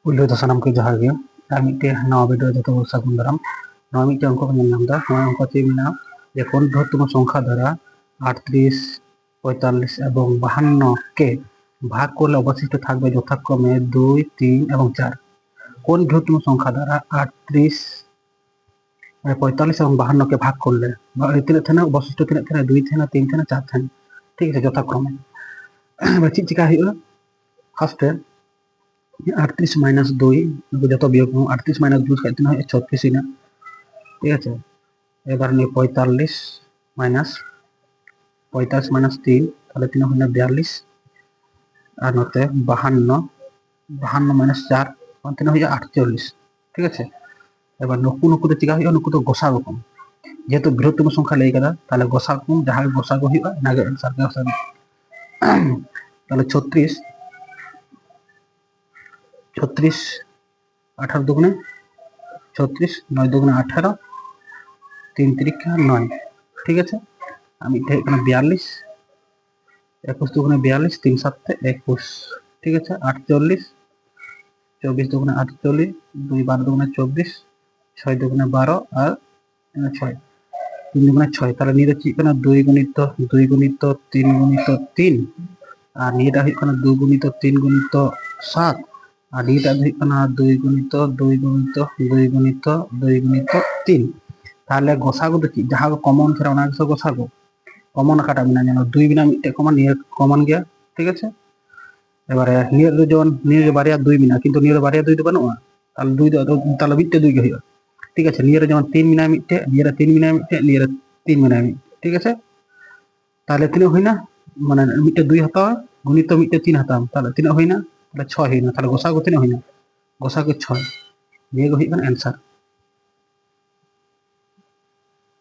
ᱯᱩᱭᱞᱩ ᱫᱚ ᱥᱟᱱᱟᱢ ᱠᱚ ᱡᱚᱦᱟᱨ ᱜᱮ ᱟᱨ ᱢᱤᱫᱴᱮᱱ ᱱᱟᱣᱟ ভিডিও ᱡᱚᱛᱚ ᱥᱟᱹᱜᱩᱱ ᱫᱟᱨᱟᱢ। नवा मिट्टे अंक को ᱧᱮᱞ ᱧᱟᱢ ᱫᱟ नवा अंक ᱪᱮᱫ ᱢᱮᱱᱟᱜᱼᱟ যে কোন বৃহত্তম সংখ্যা দ্বারা 38, 45 এবং 52 কে ভাগ করলে অবশিষ্ট থাকবে যথাক্রমে 2, 3 এবং 4। কোন বৃহত্তম সংখ্যা দ্বারা 38, 45 এবং 52 কে ভাগ করলে তিনাগ থানা অবশিষ্ট তিনাগ থানা 2 থানা 3 থানা 4 থানা ঠিক আছে যথাক্রমে। এবার চেক চিকা হইলো ফার্স্টে 38 माइनस 2 जो वियोग 38 माइनस 2 का 36 ही ना ठीक है। एबार 45 माइनस 45 माइनस 3 তাহলে 3 হয় 42 আর নতে 52 52 माइनस 4 3 হয় 48 ঠিক আছে। এবার নকু নকুতে চিকা হইলো নকু তো গোসাগু কম যেহেতু বৃহত্তম সংখ্যা লেই কাদা তাহলে গোসাগু কম যাহা গোসাগু হইবা নাগে आंसर के आंसर তাহলে 36 36 18 दुगुने 36 9 दुगुने 18 3 त्रिका 9 ठीक है। আমি এটা এখানে 42 21 दुगुने 42 3 7 21 ঠিক আছে। 48 24 दुगुने 48 2 12 दुगुने 24 6 दुगुने 12 আর 6 3 दुगुने 6 তাহলে নিয়ে যাচ্ছি এখানে 2 গুণিত 2 গুণিত 3 গুণিত 3 আর নিয়েটা এখানে 2 গুণিত 3 গুণিত 7 আর এটা এখানে 2 গুণিত 2 গুণিত 2 গুণিত 2 গুণিত 3 তাহলে গোসাগু দেখি যাহা কমন ছিল ওনা কিছু গোসাগু কমন কাটা বিনা জানো 2 বিনা মিটে কমন নিয়ে কমন গিয়া ঠিক আছে। এবারে নিয়ে জন নিয়ে বারিয়া 2 বিনা কিন্তু নিয়ে বারিয়া 2 তো বানুয়া তাহলে 2 তাহলে মিটে 2 গে হইয়া ঠিক আছে। নিয়ে যেমন 3 বিনা মিটে নিয়ে 3 বিনা মিটে নিয়ে 3 বিনা মিটে ঠিক আছে। তাহলে তিন হইনা মানে মিটে 2 হাতা গুণিত মিটে 3 হাতাম তাহলে তিন হইনা তাহলে 6 হইনা তাহলে গোসাগু তিন হইনা গোসাগু 6 নিয়ে গো হইনা आंसर।